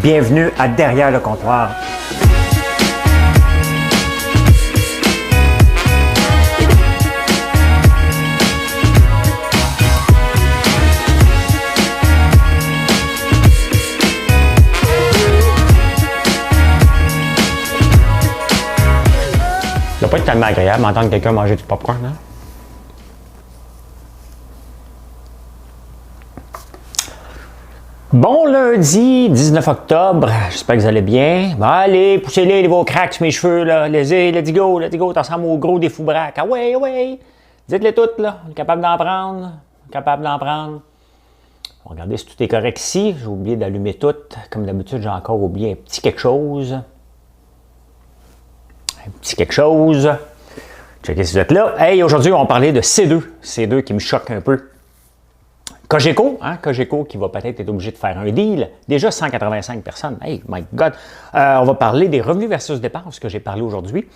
Bienvenue à Derrière le comptoir. Ça doit pas être tellement agréable d'entendre quelqu'un manger du popcorn, hein? Bon lundi, 19 octobre, j'espère que vous allez bien. Bon, allez, poussez-les vos cracks sur mes cheveux, là. Let's go, t'en ressembles au gros des fous braques. Ah ouais. Dites-les toutes, là. On est capable d'en prendre. On va regarder si tout est correct ici. J'ai oublié d'allumer tout. Comme d'habitude, j'ai encore oublié un petit quelque chose. Checkez si vous êtes là. Hey, aujourd'hui, on va parler de C2. C2 qui me choque un peu. Cogeco qui va peut-être être obligé de faire un deal. Déjà 185 personnes. Hey, my God! On va parler des revenus versus dépenses que j'ai parlé aujourd'hui.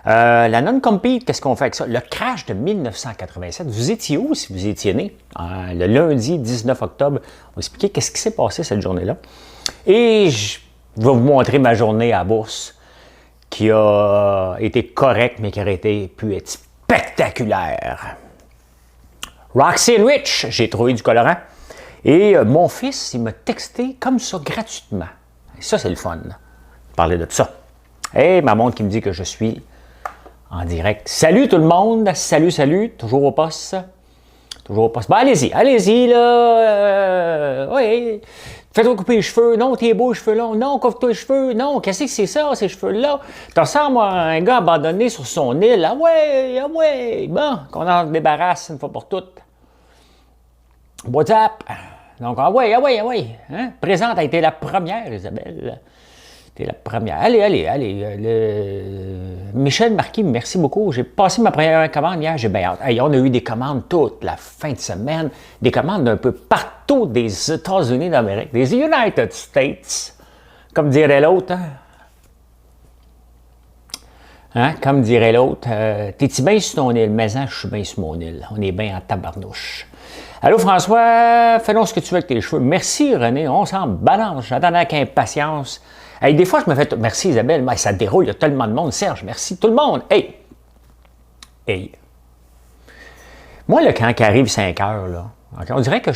La non-compete, qu'est-ce qu'on fait avec ça? Le crash de 1987. Vous étiez où si vous étiez né? Le lundi 19 octobre. On va expliquer qu'est-ce qui s'est passé cette journée-là. Et je vais vous montrer ma journée à la bourse qui a été correcte, mais qui aurait pu être spectaculaire. Roxy and Rich, j'ai trouvé du colorant. Et mon fils, il m'a texté comme ça, gratuitement. Et ça, c'est le fun. Parler de ça. Et ma montre qui me dit que je suis en direct. Salut tout le monde. Salut. Toujours au poste. Bon, allez-y, là. Oui. Fais-toi couper les cheveux. Non, t'es beau, les cheveux longs. Non, coupe-toi les cheveux. Non, qu'est-ce que c'est ça, ces cheveux-là? Tu ressembles à un gars abandonné sur son île. Ah ouais. Bon, qu'on en débarrasse une fois pour toutes. WhatsApp. Donc, ah ouais. Hein? Présente a été la première, Isabelle. T'es la première. Allez. Michel Marquis, merci beaucoup. J'ai passé ma première commande hier, j'ai bien hâte. Hey, on a eu des commandes toute la fin de semaine. Des commandes d'un peu partout des États-Unis d'Amérique. Des United States. Comme dirait l'autre. Comme dirait l'autre. T'es-tu bien sur ton île? Mais je suis bien sur mon île. On est bien en tabarnouche. Allô François, fais donc ce que tu veux avec tes cheveux. Merci René, on s'en balance. J'attendais avec impatience. Hey, des fois, je me fais... Merci Isabelle, mais ça déroule, il y a tellement de monde. Serge, merci tout le monde. Hey. Moi, là, quand arrive 5 heures, là, okay, on dirait que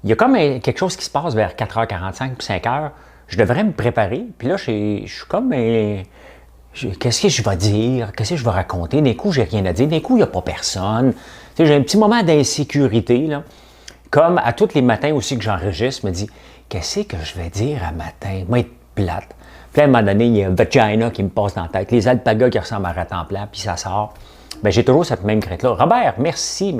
il y a comme quelque chose qui se passe vers 4h45 puis 5 heures. Je devrais me préparer. Puis là, je suis comme... qu'est-ce que je vais dire? Qu'est-ce que je vais raconter? D'un coup, j'ai rien à dire. D'un coup, il n'y a pas personne. Tu sais, j'ai un petit moment d'insécurité, là. Comme à tous les matins aussi que j'enregistre, je me dis, qu'est-ce que je vais dire à matin? Moi, être plate. Puis à un moment donné, il y a un vagina qui me passe dans la tête, les alpagas qui ressemblent à Ratemplan, puis ça sort. Bien, j'ai toujours cette même crête-là. Robert, merci.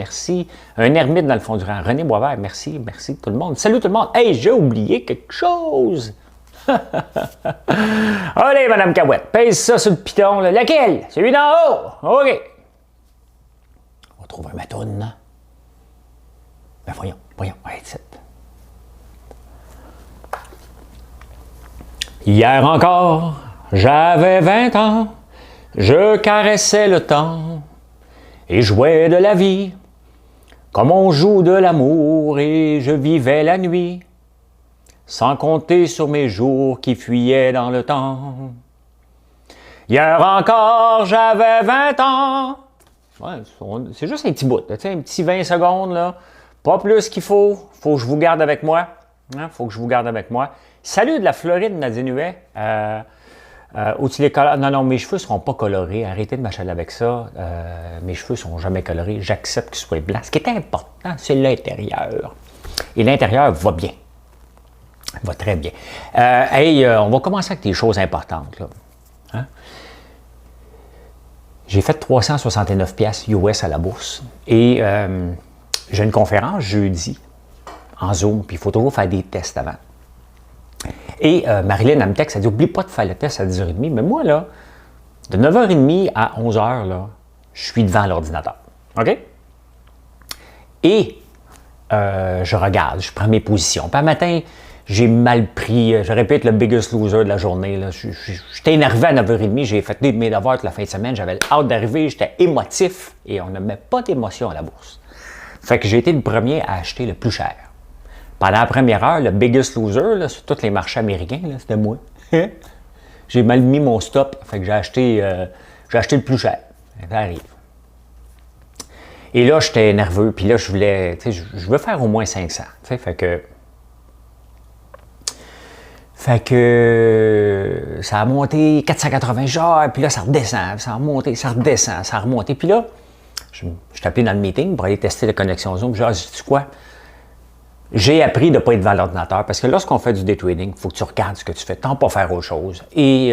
Un ermite dans le fond du rang. René Boisvert, merci tout le monde. Salut tout le monde. Hey, j'ai oublié quelque chose. Allez, Madame Cahouette, pèse ça sur le piton. Là. Laquelle? Celui d'en haut? OK. On va trouver ma toune, non? Ben voyons. Allez, c'est... Hier encore, j'avais 20 ans, je caressais le temps et jouais de la vie, comme on joue de l'amour et je vivais la nuit, sans compter sur mes jours qui fuyaient dans le temps. Hier encore, j'avais 20 ans. Ouais, c'est juste un petit bout, un petit 20 secondes, là. Pas plus qu'il faut. Faut que je vous garde avec moi. Salut de la Floride, Nadine Huet. Non, mes cheveux ne seront pas colorés. Arrêtez de m'achaler avec ça. Mes cheveux ne sont jamais colorés. J'accepte qu'ils soient blancs. Ce qui est important, c'est l'intérieur. Et l'intérieur va bien. Va très bien. On va commencer avec des choses importantes. Là. J'ai fait 369 piastres US à la bourse. Et j'ai une conférence jeudi en Zoom. Puis il faut toujours faire des tests avant. Et Marilyn, elle me texte, elle dit « Oublie pas de faire le test à 10h30. » Mais moi, là, de 9h30 à 11h, là, je suis devant l'ordinateur. OK? Et je regarde, je prends mes positions. Puis un matin, j'ai mal pris, je répète, le biggest loser de la journée. J'étais énervé à 9h30, j'ai fait mes devoirs toute la fin de semaine, j'avais hâte d'arriver, j'étais émotif et on ne met pas d'émotion à la bourse. Fait que j'ai été le premier à acheter le plus cher. Pendant la première heure, le biggest loser là, sur tous les marchés américains, c'était moi. J'ai mal mis mon stop, fait que j'ai acheté le plus cher. Ça arrive. Et là, j'étais nerveux, puis là, je veux faire au moins 500. Fait que ça a monté 480 jours, puis là, ça redescend, ça a remonté, ça redescend, ça a remonté. Puis là, je suis appelé dans le meeting pour aller tester la connexion Zoom. J'ai dit, sais-tu quoi? J'ai appris de ne pas être devant l'ordinateur parce que lorsqu'on fait du day trading, il faut que tu regardes ce que tu fais, tant pas faire autre chose. Et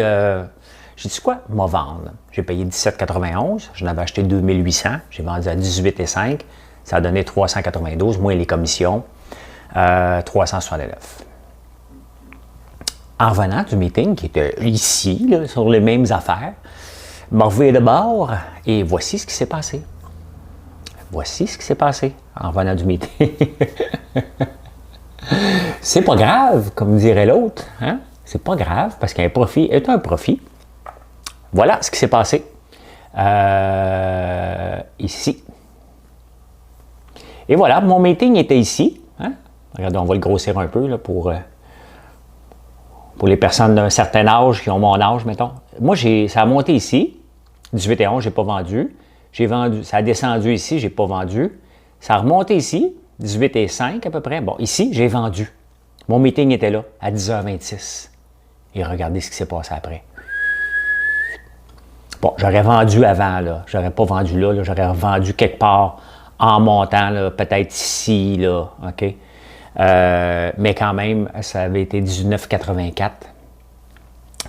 j'ai dit, quoi? Moi, vendre. J'ai payé 17,91, j'en avais acheté 2800, j'ai vendu à 18,5, ça a donné 392, moins les commissions, 369. En revenant du meeting, qui était ici, là, sur les mêmes affaires, me reviens de bord et voici ce qui s'est passé. Voici ce qui s'est passé en revenant du meeting. C'est pas grave, comme dirait l'autre. Hein? C'est pas grave, parce qu'un profit est un profit. Voilà ce qui s'est passé. Ici. Et voilà, mon meeting était ici. Hein? Regardez, on va le grossir un peu là, pour les personnes d'un certain âge qui ont mon âge, mettons. Moi, ça a monté ici. 18 et 11, je n'ai pas vendu. J'ai vendu. Ça a descendu ici, je n'ai pas vendu. Ça a remonté ici, 18 et 5 à peu près. Bon, ici, j'ai vendu. Mon meeting était là, à 10h26. Et regardez ce qui s'est passé après. Bon, j'aurais vendu avant, là. J'aurais pas vendu là, j'aurais vendu quelque part en montant, là, peut-être ici, là, OK? Mais quand même, ça avait été 19,84.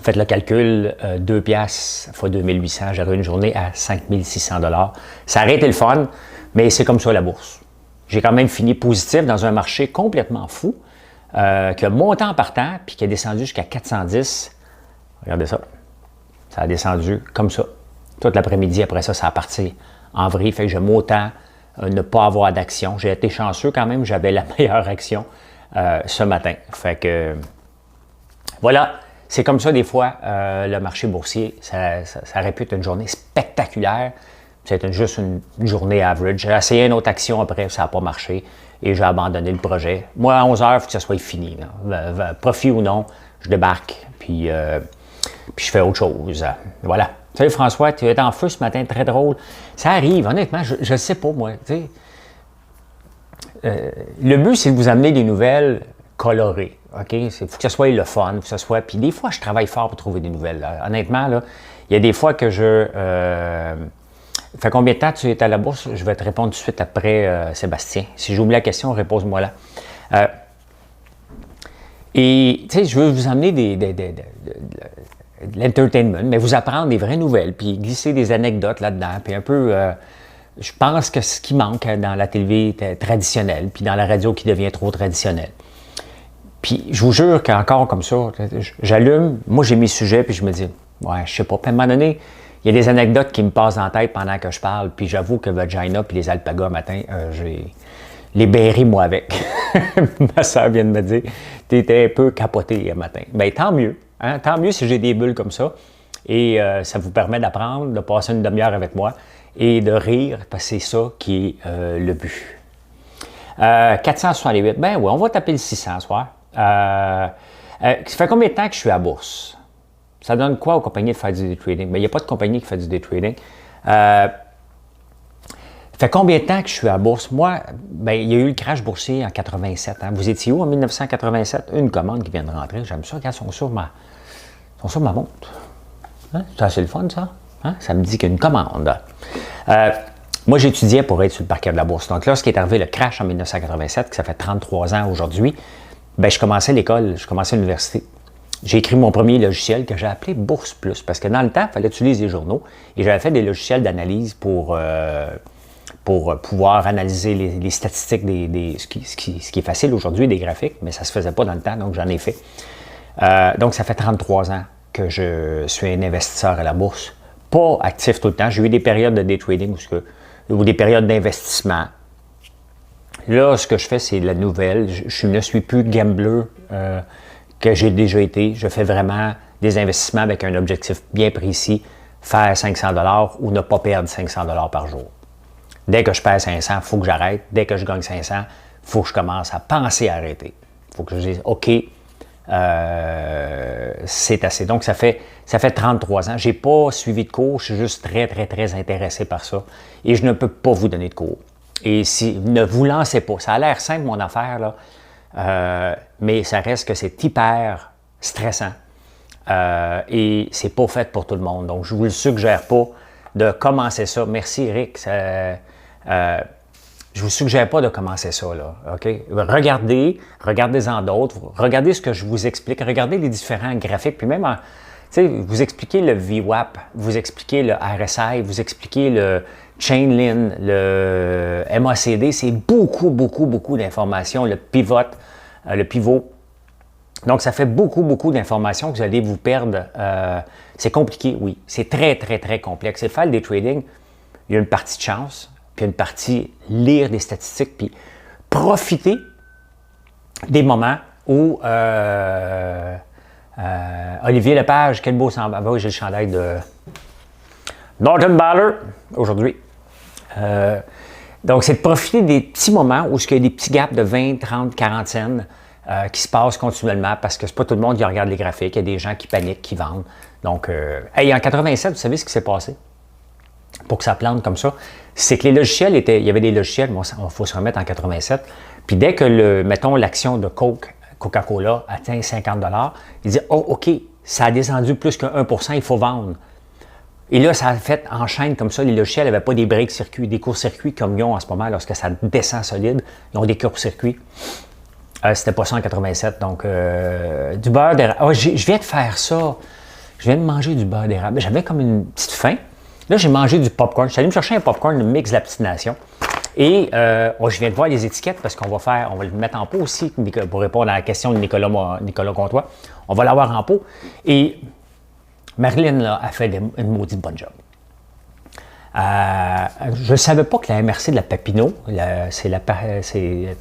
Faites le calcul, 2 piastres x 2800, j'aurais une journée à 5600 $. Ça aurait été le fun, mais c'est comme ça la bourse. J'ai quand même fini positif dans un marché complètement fou, qui a monté en partant, puis qui a descendu jusqu'à 410. Regardez ça. Ça a descendu comme ça. Toute l'après-midi, après ça, ça a parti en vrille. Fait que j'aime autant ne pas avoir d'action. J'ai été chanceux quand même, j'avais la meilleure action ce matin. Fait que voilà, c'est comme ça des fois le marché boursier. Ça aurait pu être une journée spectaculaire. C'était juste une journée average. J'ai essayé une autre action après, ça n'a pas marché et j'ai abandonné le projet. Moi, à 11h, il faut que ça soit fini. Profit ou non, je débarque, puis je fais autre chose. Voilà. Salut François, tu es en feu ce matin, très drôle. Ça arrive, honnêtement, je ne sais pas, moi. Le but, c'est de vous amener des nouvelles colorées. OK? Il faut que ça soit le fun, faut que ça soit. Puis des fois, je travaille fort pour trouver des nouvelles. Là. Honnêtement, là, il y a des fois que je. Fait combien de temps tu es à la bourse? Je vais te répondre tout de suite après, Sébastien. Si j'oublie la question, repose-moi là. Et, tu sais, je veux vous amener de l'entertainment, mais vous apprendre des vraies nouvelles, puis glisser des anecdotes là-dedans, puis un peu, je pense que ce qui manque dans la télé traditionnelle, puis dans la radio qui devient trop traditionnelle. Puis, je vous jure qu'encore comme ça, j'allume, moi j'ai mes sujets, puis je me dis, ouais, je sais pas, puis à un moment donné, il y a des anecdotes qui me passent en tête pendant que je parle, puis j'avoue que Vagina puis les alpagas matin, j'ai les berry moi avec. Ma soeur vient de me dire, t'étais un peu capoté le matin. Bien, tant mieux. Hein? Tant mieux si j'ai des bulles comme ça. Et ça vous permet d'apprendre, de passer une demi-heure avec moi et de rire, parce que c'est ça qui est le but. 468, ben oui, on va taper le 600 ce soir. Ça fait combien de temps que je suis à la bourse? Ça donne quoi aux compagnies de faire du day trading? Bien, il n'y a pas de compagnie qui fait du day trading. Ça fait combien de temps que je suis à la bourse? Moi, bien, il y a eu le crash boursier en 87. Hein? Vous étiez où en 1987? Une commande qui vient de rentrer. J'aime ça. Regarde, ils sont sur ma montre. Hein? C'est assez le fun, ça. Hein? Ça me dit qu'il y a une commande. Moi, j'étudiais pour être sur le parquet de la bourse. Donc là, ce qui est arrivé, le crash en 1987, que ça fait 33 ans aujourd'hui, bien, je commençais l'école, je commençais l'université. J'ai écrit mon premier logiciel que j'ai appelé Bourse Plus, parce que dans le temps, il fallait utiliser les journaux, et j'avais fait des logiciels d'analyse pour pouvoir analyser les statistiques, ce qui est facile aujourd'hui, des graphiques, mais ça ne se faisait pas dans le temps, donc j'en ai fait. Donc, ça fait 33 ans que je suis un investisseur à la bourse, pas actif tout le temps. J'ai eu des périodes de day trading ou des périodes d'investissement. Là, ce que je fais, c'est la nouvelle. Je ne suis plus gambler que j'ai déjà été. Je fais vraiment des investissements avec un objectif bien précis, faire 500 $ ou ne pas perdre 500 $ par jour. Dès que je perds 500, il faut que j'arrête. Dès que je gagne 500, il Il faut que je commence à penser à arrêter. Il faut que je dise, OK, c'est assez. Donc, ça fait 33 ans. Je n'ai pas suivi de cours. Je suis juste très, très, très intéressé par ça. Et je ne peux pas vous donner de cours. Et si ne vous lancez pas, ça a l'air simple, mon affaire, là, mais ça reste que c'est hyper stressant. Et c'est pas fait pour tout le monde. Donc, je ne vous le suggère pas de commencer ça. Merci, Eric. Je ne vous suggère pas de commencer ça, là. OK? Regardez-en d'autres. Regardez ce que je vous explique. Regardez les différents graphiques. Puis même, vous expliquez le VWAP, vous expliquez le RSI, vous expliquez le Chainline, le MACD. C'est beaucoup, beaucoup, beaucoup d'informations. Le pivot. Donc, ça fait beaucoup, beaucoup d'informations que vous allez vous perdre. C'est compliqué, oui. C'est très, très, très complexe. Et faire le day trading, il y a une partie de chance, puis une partie lire des statistiques, puis profiter des moments où Olivier Lepage, quel beau semblable. Ah oui, j'ai le chandail de Norton Baller aujourd'hui. Donc, c'est de profiter des petits moments où il y a des petits gaps de 20, 30, 40 cents qui se passent continuellement parce que c'est pas tout le monde qui regarde les graphiques. Il y a des gens qui paniquent, qui vendent. Donc, en 87, vous savez ce qui s'est passé pour que ça plante comme ça? C'est que les logiciels il y avait des logiciels, il faut se remettre en 87. Puis dès que, mettons, l'action de Coca-Cola atteint 50 $, il dit, oh, OK, ça a descendu plus que 1 %, il faut vendre. Et là, ça a fait en chaîne comme ça. Les logiciels n'avaient pas des break-circuits, des courts-circuits comme ils ont en ce moment lorsque ça descend solide. Ils ont des courts-circuits. C'était pas ça en 87. Donc, du beurre d'érable. Oh, je viens de faire ça. Je viens de manger du beurre d'érable. J'avais comme une petite faim. Là, j'ai mangé du popcorn. Je suis allé me chercher un popcorn, un mix d'abstination. Et je viens de voir les étiquettes parce qu'on va le mettre en pot aussi pour répondre à la question de Nicolas Comtois. On va l'avoir en pot. Et Marilyn là, a fait une maudite bonne job. Je ne savais pas que la MRC de la Papineau, c'est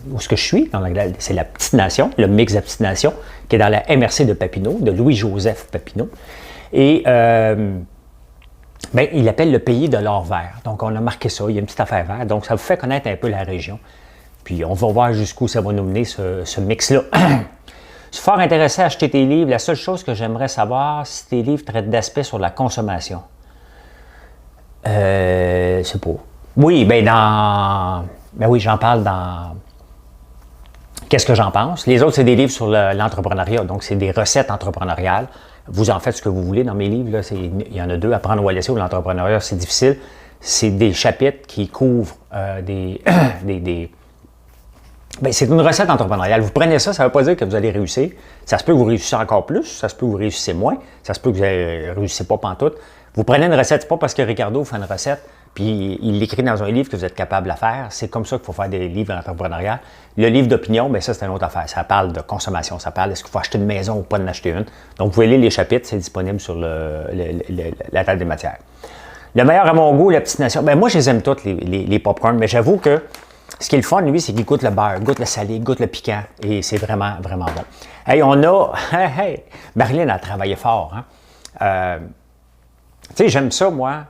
où ce que je suis, c'est la Petite Nation, le mix d'abstination, qui est dans la MRC de Papineau, de Louis-Joseph Papineau. Et il appelle le pays de l'or vert. Donc, on a marqué ça, il y a une petite affaire verte. Donc, ça vous fait connaître un peu la région. Puis, on va voir jusqu'où ça va nous mener, ce mix-là. Je suis fort intéressé à acheter tes livres. La seule chose que j'aimerais savoir, si tes livres traitent d'aspects sur la consommation. C'est pas. Oui, oui, j'en parle dans Qu'est-ce que j'en pense. Les autres, c'est des livres sur l'entrepreneuriat. Donc, c'est des recettes entrepreneuriales. Vous en faites ce que vous voulez dans mes livres. Là. Il y en a 2, Apprendre ou à laisser ou l'entrepreneuriat, c'est difficile. C'est des chapitres qui couvrent c'est une recette entrepreneuriale. Vous prenez ça, ça ne veut pas dire que vous allez réussir. Ça se peut que vous réussissez encore plus, ça se peut que vous réussissez moins, ça se peut que vous ne réussissez pas pantoute. Vous prenez une recette, c'est pas parce que Ricardo fait une recette, puis il l'écrit dans un livre que vous êtes capable de la faire. C'est comme ça qu'il faut faire des livres entrepreneuriaux. Le livre d'opinion, ça, c'est une autre affaire. Ça parle de consommation, ça parle est-ce qu'il faut acheter une maison ou pas en acheter une. Donc, vous pouvez lire les chapitres, c'est disponible sur la table des matières. Le meilleur à mon goût, la petite nation. Moi, je les aime toutes, les popcorn, mais j'avoue que ce qui est le fun, lui, c'est qu'il goûte le beurre, goûte le salé, goûte le piquant, et c'est vraiment, vraiment bon. Hey, Marilyn a travaillé fort. Hein? Tu sais, j'aime ça, moi.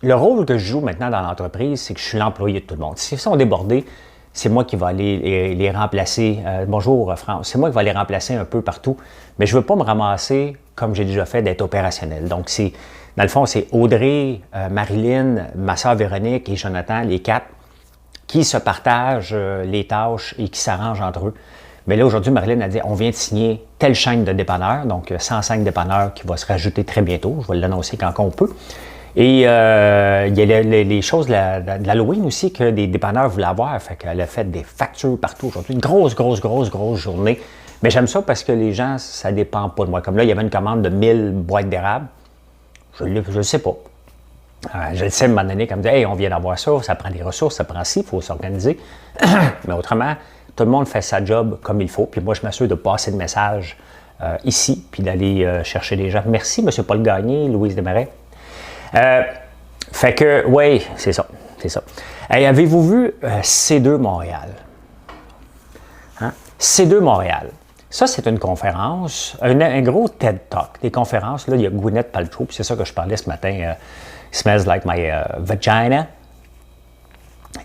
Le rôle que je joue maintenant dans l'entreprise, c'est que je suis l'employé de tout le monde. Si ils sont débordés, c'est moi qui vais aller les remplacer. Bonjour, France. C'est moi qui vais les remplacer un peu partout. Mais je ne veux pas me ramasser, comme j'ai déjà fait, d'être opérationnel. Donc, dans le fond, c'est Audrey, Marilyn, ma soeur Véronique et Jonathan, les 4, qui se partagent les tâches et qui s'arrangent entre eux. Mais là, aujourd'hui, Marilyn a dit, on vient de signer telle chaîne de dépanneurs, donc 105 dépanneurs qui va se rajouter très bientôt. Je vais l'annoncer quand on peut. Et il y a les choses de l'Halloween aussi que des dépanneurs voulaient avoir. Fait qu'elle a fait des factures partout aujourd'hui. Une grosse journée. Mais j'aime ça parce que les gens, ça dépend pas de moi. Comme là, il y avait une commande de 1000 boîtes d'érable. Je ne sais pas. Je le sais à un moment donné, comme dire, hey, on vient d'avoir ça, ça prend des ressources, ça prend ci, il faut s'organiser. Mais autrement, tout le monde fait sa job comme il faut. Puis moi, je m'assure de passer le message ici, puis d'aller chercher les gens. Merci, M. Paul Gagné, Louise Desmarais. Fait que, oui, c'est ça. Hey, avez-vous vu C2 Montréal? Hein? C2 Montréal. Ça, c'est une conférence, un gros TED Talk. Des conférences, là, il y a Gwyneth Paltrow, puis c'est ça que je parlais ce matin. Smells like my vagina.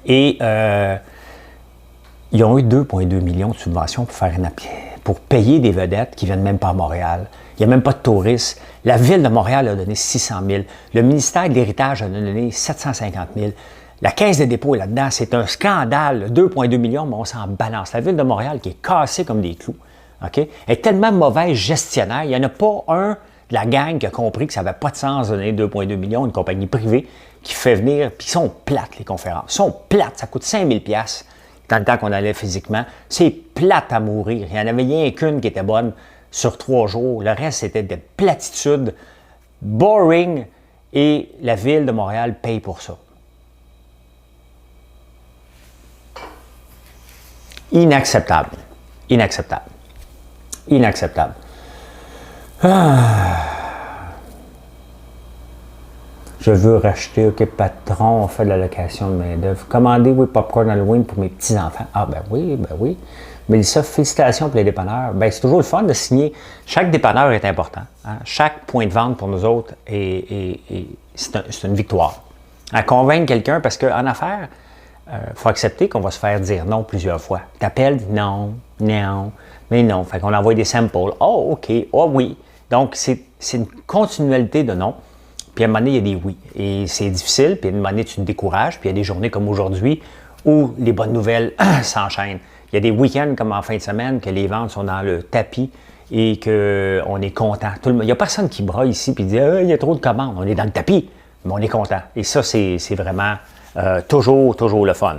Et Ils ont eu 2,2 millions de subventions pour payer des vedettes qui ne viennent même pas à Montréal. Il n'y a même pas de touristes. La Ville de Montréal a donné 600 000. Le ministère de l'Héritage a donné 750 000. La Caisse de dépôt est là-dedans. C'est un scandale. 2,2 millions, mais on s'en balance. La Ville de Montréal qui est cassée comme des clous. OK? Elle est tellement mauvaise gestionnaire. Il n'y en a pas un de la gang qui a compris que ça n'avait pas de sens de donner 2,2 millions à une compagnie privée qui fait venir. Puis ils sont plates, les conférences. Ils sont plates. Ça coûte 5 000 $ dans le temps qu'on allait physiquement. C'est plate à mourir. Il n'y en avait rien qu'une qui était bonne sur 3 jours. Le reste, c'était des platitudes, boring, et la Ville de Montréal paye pour ça. Inacceptable. Inacceptable. Inacceptable. Je veux racheter, OK, patron, on fait de la location de main-d'œuvre. Commandez, oui, popcorn Halloween pour mes petits-enfants. Ah, ben oui, ben oui. Mélissa, félicitations pour les dépanneurs. Ben, c'est toujours le fun de signer. Chaque dépanneur est important. Hein? Chaque point de vente pour nous autres, c'est une victoire. À convaincre quelqu'un, parce qu'en affaires, il faut accepter qu'on va se faire dire non plusieurs fois. T'appelles, non, non, mais non. Fait qu'on envoie des samples. Oh, OK, oh oui. Donc, c'est une continualité de non. Puis à un moment donné, il y a des oui. Et c'est difficile, puis à un moment donné, tu te décourages, puis il y a des journées comme aujourd'hui où les bonnes nouvelles s'enchaînent. Il y a des week-ends comme en fin de semaine que les ventes sont dans le tapis et qu'on est content. Il n'y a personne qui braille ici et dit il y a trop de commandes. On est dans le tapis, mais on est content. Et ça, c'est vraiment toujours le fun.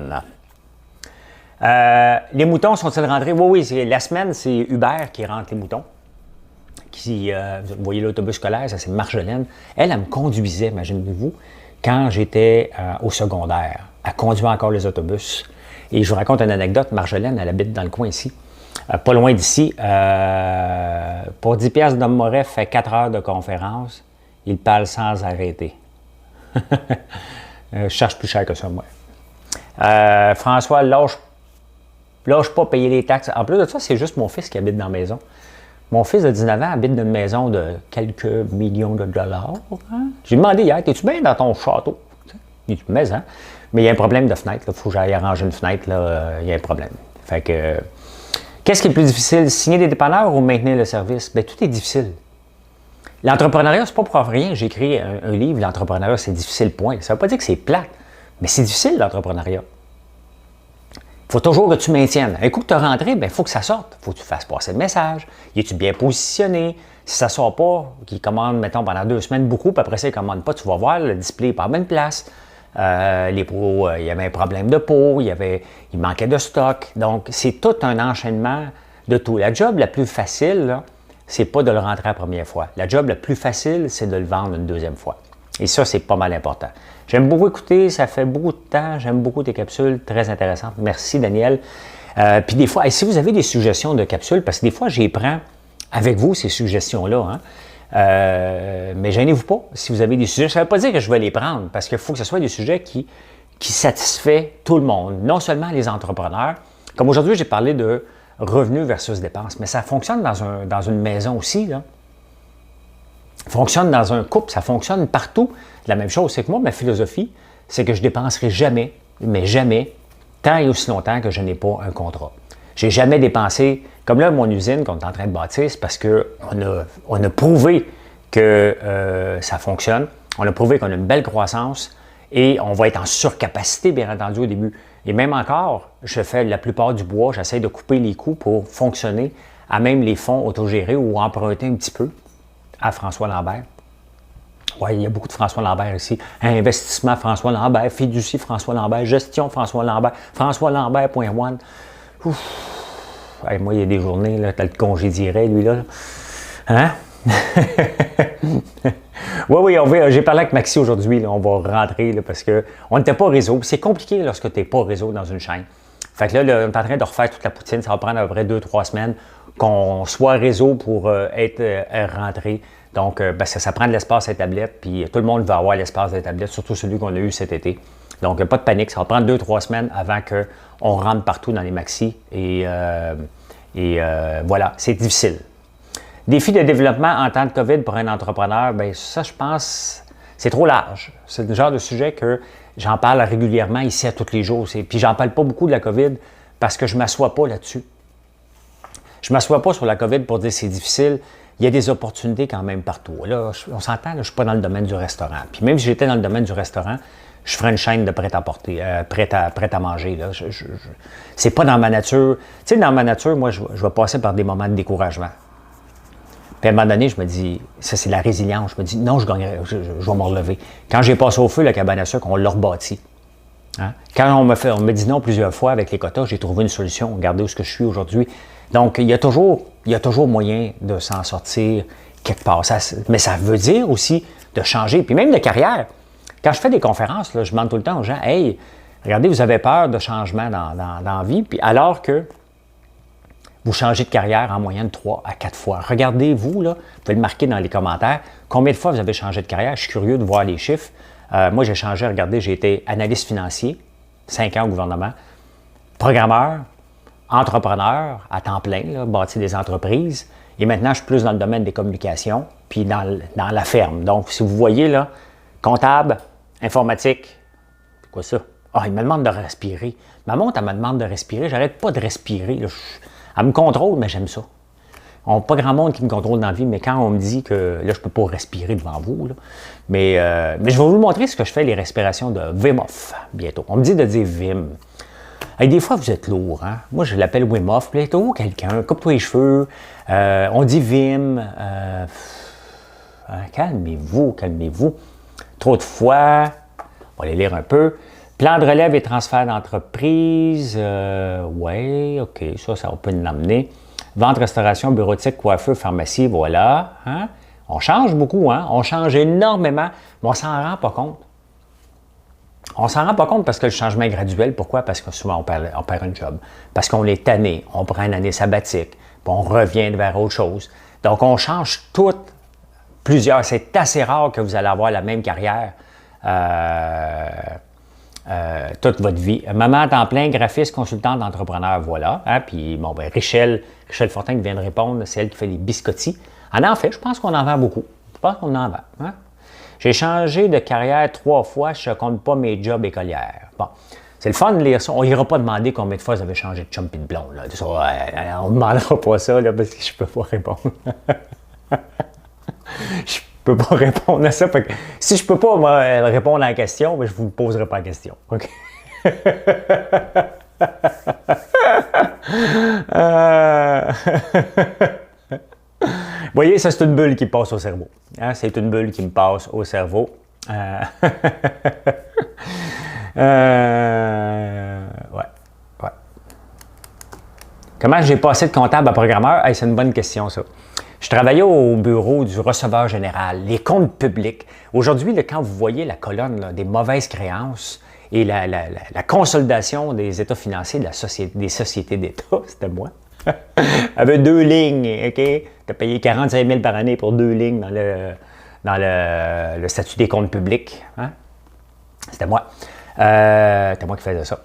Les moutons sont-ils rentrés? Oui, la semaine, c'est Hubert qui rentre les moutons. Vous voyez l'autobus scolaire, ça c'est Marjolaine. Elle me conduisait, imaginez-vous, quand j'étais au secondaire. Elle conduisait encore les autobus. Et je vous raconte une anecdote. Marjolaine, elle habite dans le coin ici, pas loin d'ici. Pour 10 piastres, Dom Moret fait 4 heures de conférence. Il parle sans arrêter. Je cherche plus cher que ça, moi. François, lâche pas payer les taxes. En plus de ça, c'est juste mon fils qui habite dans la maison. Mon fils de 19 ans habite dans une maison de quelques millions de dollars. Hein? J'ai demandé hier, es-tu bien dans ton château? Il dit, mais hein? Mais il y a un problème de fenêtre. Il faut que j'aille arranger une fenêtre. Là, il y a un problème. Fait que, qu'est-ce qui est le plus difficile? Signer des dépanneurs ou maintenir le service? Bien, tout est difficile. L'entrepreneuriat, c'est pas pour rien. J'ai écrit un livre, l'entrepreneuriat, c'est difficile, point. Ça ne veut pas dire que c'est plate, mais c'est difficile, l'entrepreneuriat. Il faut toujours que tu maintiennes. Un coup que tu as rentré, il faut que ça sorte. Il faut que tu fasses passer le message. Es-tu bien positionné? Si ça ne sort pas, qu'ils commandent, mettons, pendant 2 semaines beaucoup, puis après ça, ils ne commandent pas, tu vas voir, le display n'est pas à la bonne place. Les pots, il y avait un problème de pot, il manquait de stock. Donc, c'est tout un enchaînement de tout. La job la plus facile, c'est pas de le rentrer la première fois. La job la plus facile, c'est de le vendre une deuxième fois. Et ça, c'est pas mal important. J'aime beaucoup écouter, ça fait beaucoup de temps, j'aime beaucoup tes capsules, très intéressantes. Merci, Daniel. Puis des fois, si vous avez des suggestions de capsules, parce que des fois, j'y prends avec vous ces suggestions-là, hein, mais gênez-vous pas si vous avez des sujets. Ça ne veut pas dire que je vais les prendre, parce qu'il faut que ce soit des sujets qui satisfait tout le monde, non seulement les entrepreneurs. Comme aujourd'hui, j'ai parlé de revenus versus dépenses, mais ça fonctionne dans une maison aussi, là. Ça fonctionne dans un couple, ça fonctionne partout. La même chose, c'est que moi, ma philosophie, c'est que je ne dépenserai jamais, mais jamais, tant et aussi longtemps que je n'ai pas un contrat. Je n'ai jamais dépensé, comme là, mon usine qu'on est en train de bâtir, c'est parce qu'on a prouvé que ça fonctionne, on a prouvé qu'on a une belle croissance et on va être en surcapacité, bien entendu, au début. Et même encore, je fais la plupart du bois, j'essaie de couper les coûts pour fonctionner à même les fonds autogérés ou emprunter un petit peu à François Lambert. Oui, il y a beaucoup de François Lambert ici. Investissement François Lambert, fiducie François Lambert, gestion François Lambert, François Lambert.one. Hey, moi, il y a des journées, là, tu le congédierais, lui, là. Hein? Oui, j'ai parlé avec Maxi aujourd'hui, là, on va rentrer là, parce qu'on n'était pas réseau. C'est compliqué lorsque tu n'es pas réseau dans une chaîne. Fait que là, on est en train de refaire toute la poutine. Ça va prendre à peu près 2-3 semaines qu'on soit réseau pour être rentré. Donc, ça prend de l'espace à tablette, puis tout le monde va avoir l'espace des tablettes, surtout celui qu'on a eu cet été. Donc, pas de panique, ça va prendre 2-3 semaines avant qu'on rentre partout dans les maxis. Et voilà, c'est difficile. Défi de développement en temps de COVID pour un entrepreneur, bien ça, je pense, c'est trop large. C'est le genre de sujet que j'en parle régulièrement ici à tous les jours. Puis j'en parle pas beaucoup de la COVID parce que je ne m'assois pas là-dessus. Je ne m'assois pas sur la COVID pour dire c'est difficile. Il y a des opportunités quand même partout. Là, on s'entend, je ne suis pas dans le domaine du restaurant. Puis même si j'étais dans le domaine du restaurant, je ferais une chaîne de prêt-à-porter, prêt à manger. Là. C'est pas dans ma nature. Tu sais, dans ma nature, moi, je vais passer par des moments de découragement. Puis à un moment donné, je me dis, ça c'est la résilience. Je me dis, non, je gagnerai, je vais me relever. Quand j'ai passé au feu la cabane à sucre, on l'a rebâti. Hein? Quand on me dit non plusieurs fois avec les quotas, j'ai trouvé une solution. Regardez où je suis aujourd'hui. Donc, il y a toujours moyen de s'en sortir quelque part. Mais ça veut dire aussi de changer, puis même de carrière. Quand je fais des conférences, là, je demande tout le temps aux gens, « Hey, regardez, vous avez peur de changement dans la vie, puis alors que vous changez de carrière en moyenne 3 à 4 fois. Regardez-vous, là, vous pouvez le marquer dans les commentaires, combien de fois vous avez changé de carrière. Je suis curieux de voir les chiffres. Moi, j'ai changé, regardez, j'ai été analyste financier, 5 ans au gouvernement, programmeur, entrepreneur à temps plein, là, bâti des entreprises. Et maintenant, je suis plus dans le domaine des communications, puis dans la ferme. Donc, si vous voyez, là, comptable, informatique, c'est quoi ça? Ah, il me demande de respirer. Ma montre, elle me demande de respirer. J'arrête pas de respirer. Là. Elle me contrôle, mais j'aime ça. On n'a pas grand monde qui me contrôle dans la vie, mais quand on me dit que là, je ne peux pas respirer devant vous, là, mais je vais vous montrer ce que je fais, les respirations de Wim Hof, bientôt. On me dit de dire Vim. Et des fois, vous êtes lourd. Hein? Moi, je l'appelle Wim Hof. Puis, oh, quelqu'un, coupe-toi les cheveux. On dit Vim. Calmez-vous, calmez-vous. Trop de fois. On va les lire un peu. Plan de relève et transfert d'entreprise. Oui, OK, ça on peut l'amener. Vente, restauration, bureautique, coiffeur, pharmacie, voilà. Hein? On change beaucoup, hein? On change énormément, mais on ne s'en rend pas compte. On ne s'en rend pas compte parce que le changement est graduel. Pourquoi? Parce que souvent, on perd un job. Parce qu'on est tanné, on prend une année sabbatique, puis on revient vers autre chose. Donc, on change plusieurs. C'est assez rare que vous allez avoir la même carrière toute votre vie. Maman à temps plein, graphiste, consultante, entrepreneur, voilà. Hein? Puis, bon, ben, Richelle Fortin qui vient de répondre, c'est elle qui fait les biscottis. En fait, je pense qu'on en vend beaucoup. Je pense qu'on en vend. Hein? J'ai changé de carrière 3 fois, je ne compte pas mes jobs écolières. Bon, c'est le fun de lire ça. On n'ira pas demander combien de fois vous avez changé de chum et de blonde. Là. Ça, on ne demandera pas ça là, parce que je ne peux pas répondre. Je ne peux pas répondre à ça. Fait que, si je ne peux pas répondre à la question, ben, je ne vous poserai pas la question. OK? Vous voyez, ça, c'est une bulle qui passe au cerveau. Hein? C'est une bulle qui me passe au cerveau. Ouais. Comment j'ai passé de comptable à programmeur? Hey, c'est une bonne question, ça. Je travaillais au bureau du receveur général, les comptes publics. Aujourd'hui, quand vous voyez la colonne là, des mauvaises créances et la consolidation des états financiers des sociétés d'État, c'était moi. Avec 2 lignes, OK? Tu as payé 45 000 par année pour 2 lignes dans le statut des comptes publics. Hein? C'était moi. C'était moi qui faisais ça.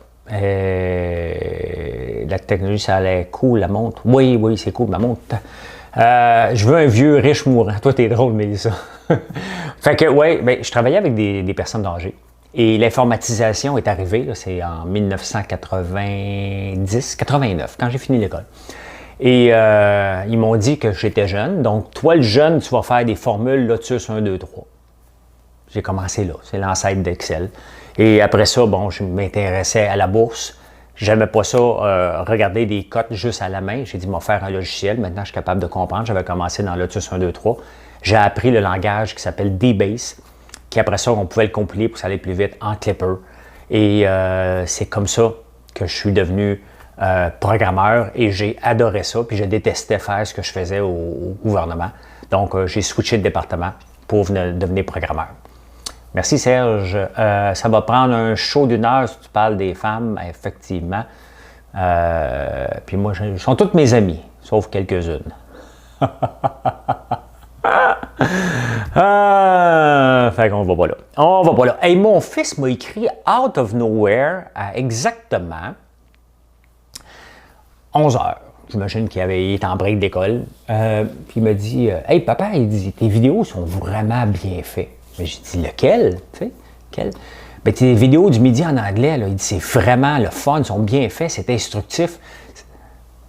La technologie, ça allait cool, la montre. Oui, c'est cool, ma montre. Je veux un vieux riche mourant. Toi, t'es drôle, Mélissa. Fait que, oui, ben, je travaillais avec des personnes âgées. Et l'informatisation est arrivée, là, c'est en 1989, quand j'ai fini l'école. Et ils m'ont dit que j'étais jeune. Donc, toi, le jeune, tu vas faire des formules Lotus 1, 2, 3. J'ai commencé là. C'est l'ancêtre d'Excel. Et après ça, bon, je m'intéressais à la bourse. J'aimais pas ça, regarder des cotes juste à la main. J'ai dit, m'en faire un logiciel. Maintenant, je suis capable de comprendre. J'avais commencé dans Lotus 1, 2, 3. J'ai appris le langage qui s'appelle DBase, qui après ça, on pouvait le compiler pour que ça allait plus vite en Clipper. Et c'est comme ça que je suis devenu programmeur et j'ai adoré ça. Puis je détestais faire ce que je faisais au gouvernement. Donc, j'ai switché de département pour devenir programmeur. Merci Serge. Ça va prendre un show d'1 heure si tu parles des femmes, effectivement. Puis moi, ils sont toutes mes amies, sauf quelques-unes. Fait qu'on va pas là. On va pas là. Hey, mon fils m'a écrit out of nowhere à exactement 11 heures. J'imagine qu'il était en break d'école. Puis il m'a dit hey papa, il dit tes vidéos sont vraiment bien faites. Mais j'ai dit lequel? Tu sais, quel? Ben, les vidéos du midi en anglais, là, il dit c'est vraiment le fun, sont bien faits, c'est instructif.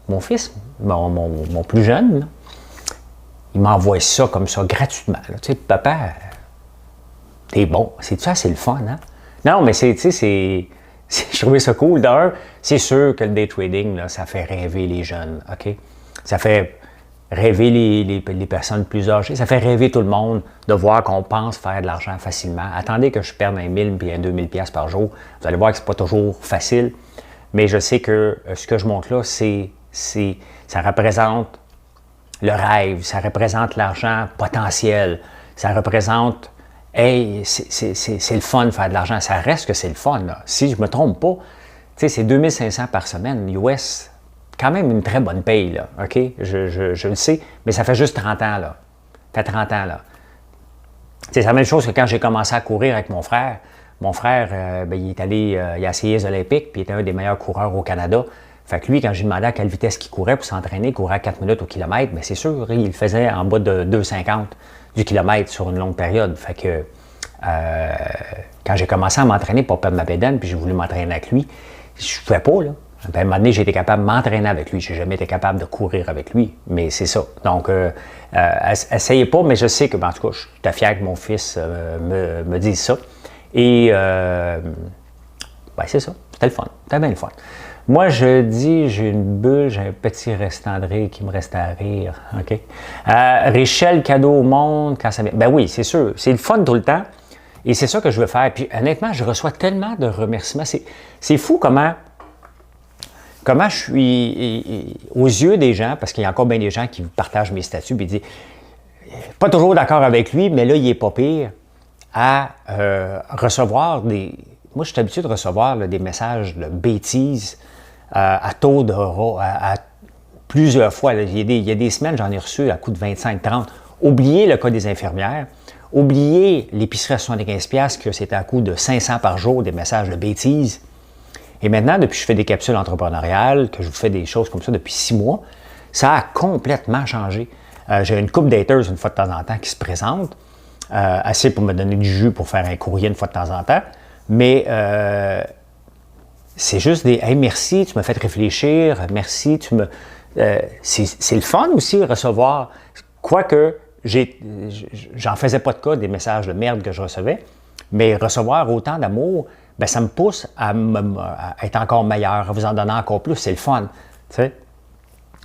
Mon fils, mon plus jeune, là, il m'envoie ça comme ça, gratuitement. Là. Tu sais, papa, t'es bon. C'est ça, c'est le fun, hein? Non, mais c'est, tu sais, je trouvais ça cool. D'ailleurs, c'est sûr que le day trading, là, ça fait rêver les jeunes, OK? Ça fait rêver les personnes plus âgées. Ça fait rêver tout le monde de voir qu'on pense faire de l'argent facilement. Attendez que je perde un 1000 puis un 2000 pièces par jour. Vous allez voir que c'est pas toujours facile. Mais je sais que ce que je montre là, ça représente le rêve, ça représente l'argent potentiel, ça représente, hey, c'est le fun de faire de l'argent, ça reste que c'est le fun. Là. Si je ne me trompe pas, tu sais, c'est 2500 par semaine, US, quand même une très bonne paye, là, OK? Je le sais, mais ça fait juste 30 ans, là. Ça fait 30 ans, là. C'est la même chose que quand j'ai commencé à courir avec mon frère. Mon frère, ben, il est allé, il a essayé les Olympiques, puis il était un des meilleurs coureurs au Canada. Fait que lui, quand j'ai demandé à quelle vitesse il courait pour s'entraîner, il courait à 4 minutes au kilomètre, bien c'est sûr, il le faisait en bas de 2,50 du kilomètre sur une longue période. Fait que quand j'ai commencé à m'entraîner pour perdre ma bédaine, puis j'ai voulu m'entraîner avec lui, je ne pouvais pas, là. À un moment donné, j'ai été capable de m'entraîner avec lui. Je n'ai jamais été capable de courir avec lui, mais c'est ça. Donc, essayez pas, mais je sais que, en tout cas, je suis tout à fier que mon fils me dise ça. Et, ben, c'est ça. C'était le fun. C'était bien le fun. Moi, je dis, j'ai une bulle, j'ai un petit restant de rire qui me reste à rire. OK? Richel, cadeau au monde, quand ça vient. Ben oui, c'est sûr. C'est le fun tout le temps. Et c'est ça que je veux faire. Puis, honnêtement, je reçois tellement de remerciements. C'est fou comment je suis aux yeux des gens, parce qu'il y a encore bien des gens qui partagent mes statuts et disent pas toujours d'accord avec lui, mais là, il est pas pire à recevoir des. Moi, je suis habitué de recevoir là, des messages de bêtises à taux de plusieurs fois. Là. Il y a des semaines, j'en ai reçu à coût de 25-30. Oubliez le cas des infirmières. Oubliez l'épicerie à 75$, que c'était à coût de 500 par jour, des messages de bêtises. Et maintenant, depuis que je fais des capsules entrepreneuriales, que je vous fais des choses comme ça depuis 6 mois, ça a complètement changé. J'ai une couple d'haters une fois de temps en temps qui se présentent, assez pour me donner du jus pour faire un courrier une fois de temps en temps, mais c'est juste des « Hey, merci, tu m'as fait réfléchir, merci, tu me... » c'est le fun aussi de recevoir, quoique j'en faisais pas de cas des messages de merde que je recevais, mais recevoir autant d'amour, bien, ça me pousse à être encore meilleur, à vous en donner encore plus. C'est le fun. Tu sais,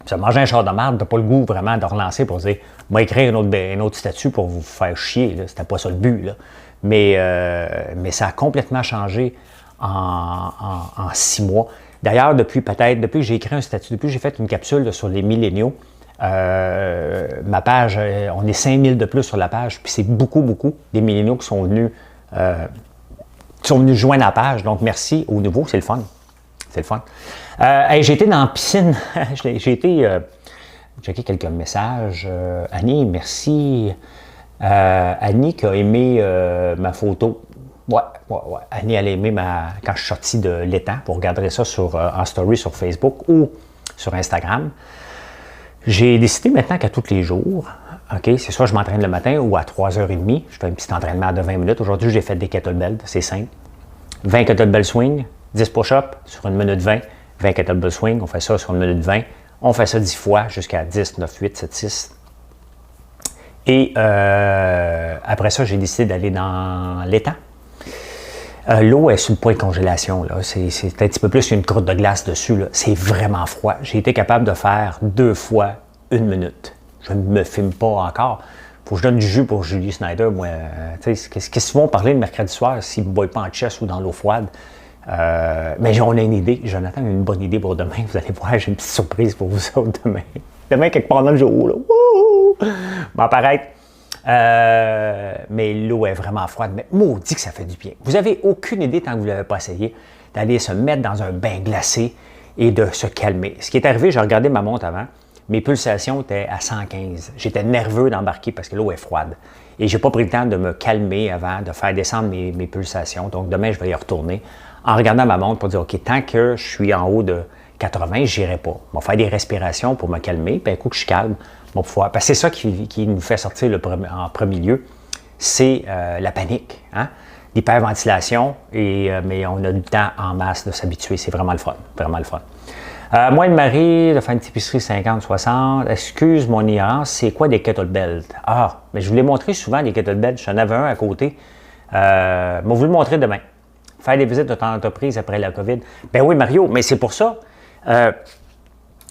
ça manger un char de marde, t'as pas le goût vraiment de relancer pour dire « moi écrire un autre statut pour vous faire chier ». C'était pas ça le but. Là. Mais ça a complètement changé en 6 mois. D'ailleurs, depuis que j'ai écrit un statut, depuis que j'ai fait une capsule là, sur les milléniaux, ma page, on est 5000 de plus sur la page, puis c'est beaucoup des milléniaux qui sont venus joindre la page. Donc, merci au nouveau, c'est le fun. C'est le fun. Hey, j'ai été dans la piscine. J'ai été checker quelques messages. Annie, merci. Annie qui a aimé ma photo. Ouais. Annie, elle a aimé quand je suis sorti de l'étang. Vous regarderez ça en story sur Facebook ou sur Instagram. J'ai décidé maintenant qu'à tous les jours, OK, c'est soit je m'entraîne le matin ou à 3h30. Je fais un petit entraînement de 20 minutes. Aujourd'hui, j'ai fait des kettlebells, c'est simple. 20 kettlebell swing, 10 push-ups sur 1 minute 20. 20 kettlebell swing, on fait ça sur 1 minute 20. On fait ça 10 fois jusqu'à 10, 9, 8, 7, 6. Et après ça, j'ai décidé d'aller dans l'étang. L'eau est sur le point de congélation. Là. C'est un petit peu plus qu'une croûte de glace dessus. Là. C'est vraiment froid. J'ai été capable de faire 2 fois 1 minute. Je ne me filme pas encore. Il faut que je donne du jus pour Julie Snyder. Moi, qu'est-ce qu'ils vont parler le mercredi soir s'ils ne me boivent pas en chest ou dans l'eau froide? Mais on a une idée. Jonathan a une bonne idée pour demain. Vous allez voir, j'ai une petite surprise pour vous autres demain. Demain, quelque part dans le jour. Là. Wouhou! Va apparaître. Mais l'eau est vraiment froide. Mais maudit que ça fait du bien. Vous n'avez aucune idée, tant que vous ne l'avez pas essayé, d'aller se mettre dans un bain glacé et de se calmer. Ce qui est arrivé, j'ai regardé ma montre avant. Mes pulsations étaient à 115. J'étais nerveux d'embarquer parce que l'eau est froide. Et je n'ai pas pris le temps de me calmer avant, de faire descendre mes pulsations. Donc, demain, je vais y retourner en regardant ma montre pour dire, OK, tant que je suis en haut de 80, je n'irai pas. Je vais faire des respirations pour me calmer. Puis, un coup que je suis calme, je vais pouvoir. Parce que c'est ça qui nous fait sortir en premier lieu, c'est la panique. Hein? d'hyperventilation, mais on a du temps en masse de s'habituer. C'est vraiment le fun. Vraiment le fun. Moi et le mari, de faire une épicerie 50-60. Excuse mon ignorance, c'est quoi des kettlebells? Ah, mais je vous l'ai montré souvent, des kettlebells. J'en avais un à côté. Je vais vous le montrer demain. Faire des visites de ton entreprise après la COVID. Ben oui, Mario, mais c'est pour ça.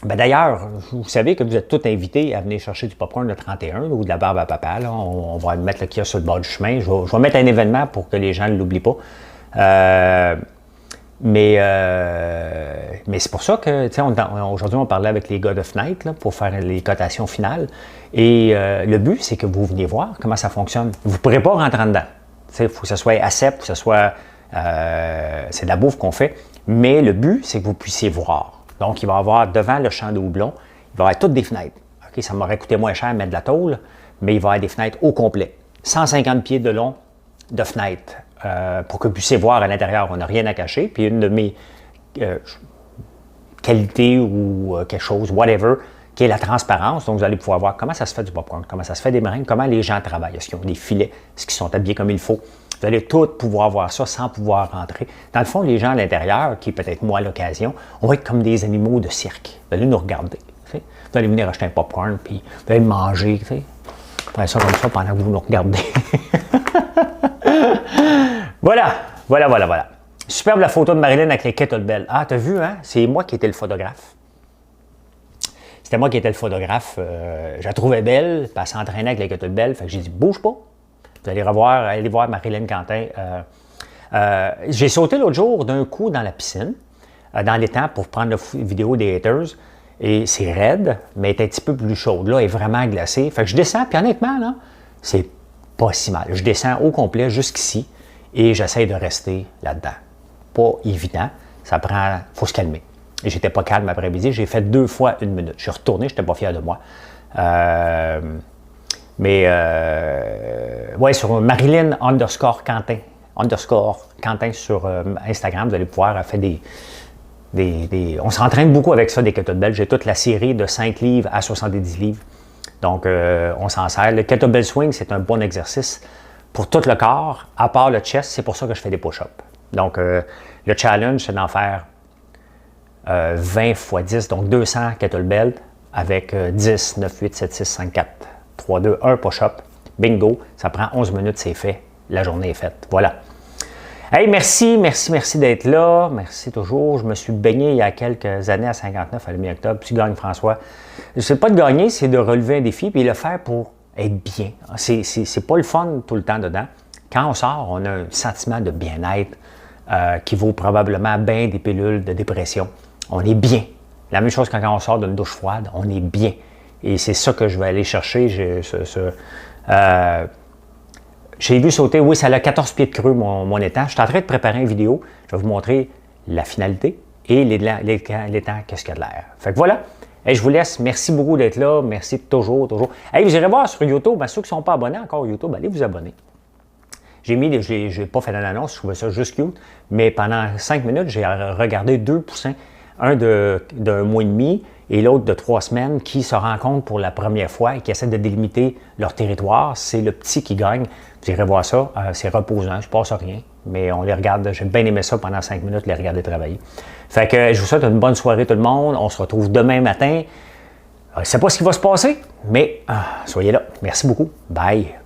D'ailleurs, vous savez que vous êtes tous invités à venir chercher du popcorn de 31 ou de la barbe à papa. Là. On va mettre le kiosque sur le bord du chemin. Je vais mettre un événement pour que les gens ne l'oublient pas. Mais c'est pour ça que, tu sais, aujourd'hui, on parlait avec les gars de Fnac là, pour faire les cotations finales. Et le but, c'est que vous veniez voir comment ça fonctionne. Vous ne pourrez pas rentrer dedans. Il faut que ce soit ACEP, que ce soit... c'est de la bouffe qu'on fait. Mais le but, c'est que vous puissiez voir. Donc, il va y avoir devant le champ de houblon, il va y avoir toutes des fenêtres. Okay, ça m'aurait coûté moins cher de mettre de la tôle, mais il va y avoir des fenêtres au complet. 150 pieds de long de fenêtres pour que vous puissiez voir à l'intérieur. On n'a rien à cacher. Puis une de mes qualités ou quelque chose, whatever, qui est la transparence. Donc, vous allez pouvoir voir comment ça se fait du popcorn, comment ça se fait des meringues, comment les gens travaillent. Est-ce qu'ils ont des filets, est-ce qu'ils sont habillés comme il faut. Vous allez tous pouvoir voir ça sans pouvoir rentrer. Dans le fond, les gens à l'intérieur, qui est peut-être moi à l'occasion, on va être comme des animaux de cirque. Vous allez nous regarder. Vous allez venir acheter un popcorn, puis vous allez le manger. Faire ça comme ça pendant que vous nous regardez. Voilà. Superbe la photo de Marilyn avec les kettlebells. Ah, t'as vu, hein? C'est moi qui étais le photographe. C'était moi qui étais le photographe. Je la trouvais belle, puis elle s'entraînait avec les kettlebells. Fait que j'ai dit, bouge pas. Vous allez voir Marilyn Quentin. J'ai sauté l'autre jour d'un coup dans la piscine, dans l'étang, pour prendre la vidéo des haters. Et c'est raide, mais elle est un petit peu plus chaude. Là, elle est vraiment glacée. Fait que je descends, puis honnêtement, là, c'est pas si mal. Je descends au complet jusqu'ici et j'essaie de rester là-dedans. Pas évident. Ça prend... faut se calmer. Et j'étais pas calme après-midi. J'ai fait 2 fois 1 minute. Je suis retourné, je n'étais pas fier de moi. Ouais, sur Marilyn _Quentin sur Instagram, vous allez pouvoir faire on s'entraîne beaucoup avec ça, des kettlebells. J'ai toute la série de 5 livres à 70 livres. Donc, on s'en sert. Le kettlebell swing, c'est un bon exercice pour tout le corps, à part le chest. C'est pour ça que je fais des push-ups. Donc, le challenge, c'est d'en faire 20 x 10, donc 200 kettlebells avec 10, 9, 8, 7, 6, 5, 4, 3, 2, 1 push-up. Bingo, ça prend 11 minutes, c'est fait. La journée est faite. Voilà. Hey, merci d'être là. Merci toujours. Je me suis baigné il y a quelques années à 59 à la mi-octobre. Tu gagnes, François. C'est pas de gagner, c'est de relever un défi et le faire pour être bien. C'est pas le fun tout le temps dedans. Quand on sort, on a un sentiment de bien-être qui vaut probablement bien des pilules de dépression. On est bien. La même chose quand on sort d'une douche froide, on est bien. Et c'est ça que je vais aller chercher. J'ai vu sauter, oui, ça a 14 pieds de creux, mon étang. Je suis en train de préparer une vidéo. Je vais vous montrer la finalité et l'étang, qu'est-ce qu'il y a de l'air. Fait que voilà. Hey, je vous laisse. Merci beaucoup d'être là. Merci toujours. Hey, vous irez voir sur YouTube. Ben, ceux qui ne sont pas abonnés encore au YouTube, allez vous abonner. J'ai pas fait d'annonce, je trouvais ça juste cute. Mais pendant 5 minutes, j'ai regardé 2 poussins. Un d'un mois et demi et l'autre de 3 semaines qui se rencontrent pour la première fois et qui essaient de délimiter leur territoire. C'est le petit qui gagne. Vous irez voir ça. C'est reposant, je ne passe rien. Mais on les regarde. J'ai bien aimé ça pendant 5 minutes, les regarder travailler. Fait que je vous souhaite une bonne soirée tout le monde. On se retrouve demain matin. Je ne sais pas ce qui va se passer, mais soyez là. Merci beaucoup. Bye.